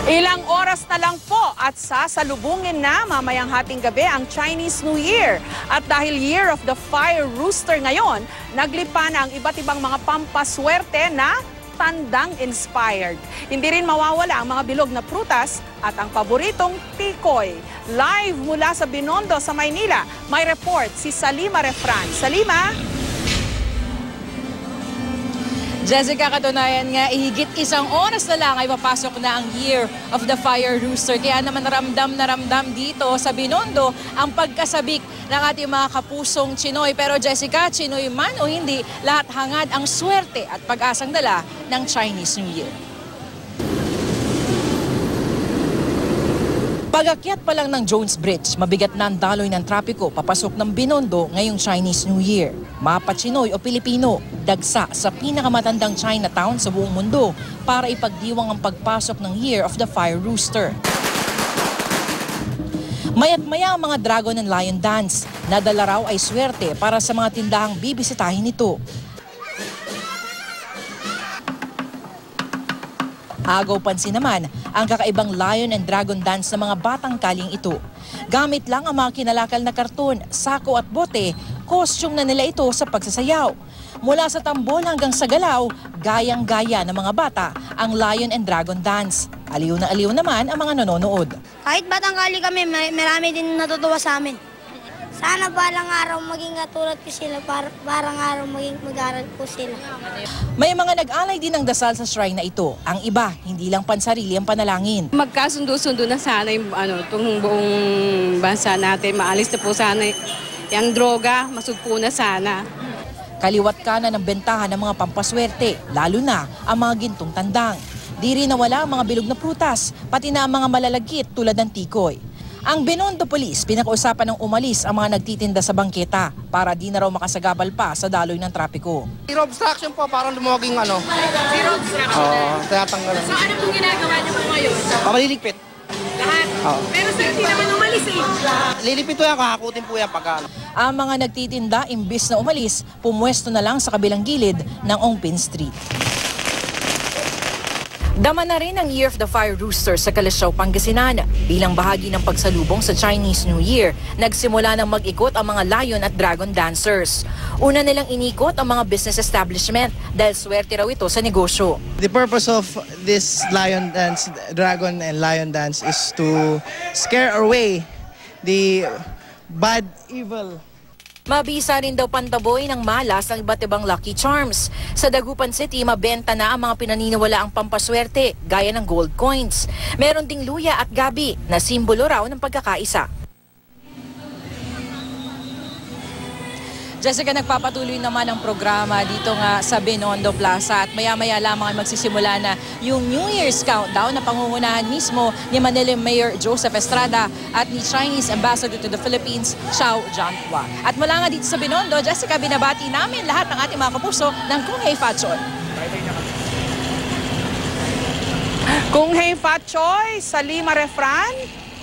Ilang oras na lang po at sasalubungin na mamayang hating gabi ang Chinese New Year. At dahil Year of the Fire Rooster ngayon, naglipa na ang iba't ibang mga pampaswerte na tandang-inspired. Hindi rin mawawala ang mga bilog na prutas at ang paboritong tikoy. Live mula sa Binondo sa Maynila, may report si Salima Refran. Salima? Jessica, katunayan nga, higit isang oras na lang ay papasok na ang Year of the Fire Rooster. Kaya naman ramdam na ramdam dito sa Binondo ang pagkasabik ng ating mga kapusong Chinoy. Pero Jessica, Chinoy man o hindi, lahat hangad ang swerte at pag-asang dala ng Chinese New Year. Pag-akyat pa lang ng Jones Bridge, mabigat na ang daloy ng trapiko papasok ng Binondo ngayong Chinese New Year. Mapa Chinoy o Pilipino, dagsa sa pinakamatandang Chinatown sa buong mundo para ipagdiwang ang pagpasok ng Year of the Fire Rooster. Maya't maya ang mga dragon and lion dance. Nadala raw ay swerte para sa mga tindahang bibisitahin nito. Agaw pansin naman ang kakaibang lion and dragon dance ng mga batang kaling ito. Gamit lang ang mga kinalakal na karton, sako at bote, costume na nila ito sa pagsasayaw. Mula sa tambol hanggang sa galaw, gayang-gaya ng mga bata ang lion and dragon dance. Aliw na aliw naman ang mga nanonood. Kahit batang kali kami, marami din natutuwa sa amin. Sana balang araw maging katulad ko sila, parang araw maging mag-aral ko sila. May mga nag-alay din ng dasal sa shrine na ito. Ang iba, hindi lang pansarili ang panalangin. Magkasundo-sundo na sana yung itong buong bansa natin. Maalis na po sana yung droga, masugpo na sana. Kaliwat kanan ng bentahan ng mga pampaswerte, lalo na ang mga gintong tandang. Di rin nawala ang mga bilog na prutas, pati na ang mga malalagkit tulad ng tikoy. Ang Binondo Police pinag-usapan ng umalis ang mga nagtitinda sa bangketa para di na raw makasagabal pa sa daloy ng trapiko. Zero obstruction po, parang lumawaging ano. Zero obstruction? Oo, tinatanggalan. So ano pong ginagawa niyo po ngayon? Pamaliligpit. Lahat? Oo. Pero sir, hindi naman umalis eh. Lilipit po yan, kakakutin po yan pagka. Ang mga nagtitinda, imbis na umalis, pumwesto na lang sa kabilang gilid ng Ongpin Street. Dama na rin ang Year of the Fire Rooster sa Calasiao, Pangasinan. Bilang bahagi ng pagsalubong sa Chinese New Year, nagsimula ng mag-ikot ang mga lion at dragon dancers. Una nilang inikot ang mga business establishment dahil swerte raw ito sa negosyo. The purpose of this lion dance, dragon and lion dance is to scare away the bad, evil. Mabisa rin daw pantaboy ng malas ang iba't ibang lucky charms. Sa Dagupan City, mabenta na ang mga pinaniniwalaang pampaswerte gaya ng gold coins. Meron ding luya at gabi na simbolo raw ng pagkakaisa. Jessica, nagpapatuloy naman ang programa dito nga sa Binondo Plaza at maya-maya lamang ay magsisimula na yung New Year's countdown na pangungunahan mismo ni Manila Mayor Joseph Estrada at ni Chinese Ambassador to the Philippines, Xiao Jianhua. At mula nga dito sa Binondo, Jessica, binabati namin lahat ng ating mga kapuso ng Kung Hei Fat Choy. Kung Hei Fat Choy, Salima Refran.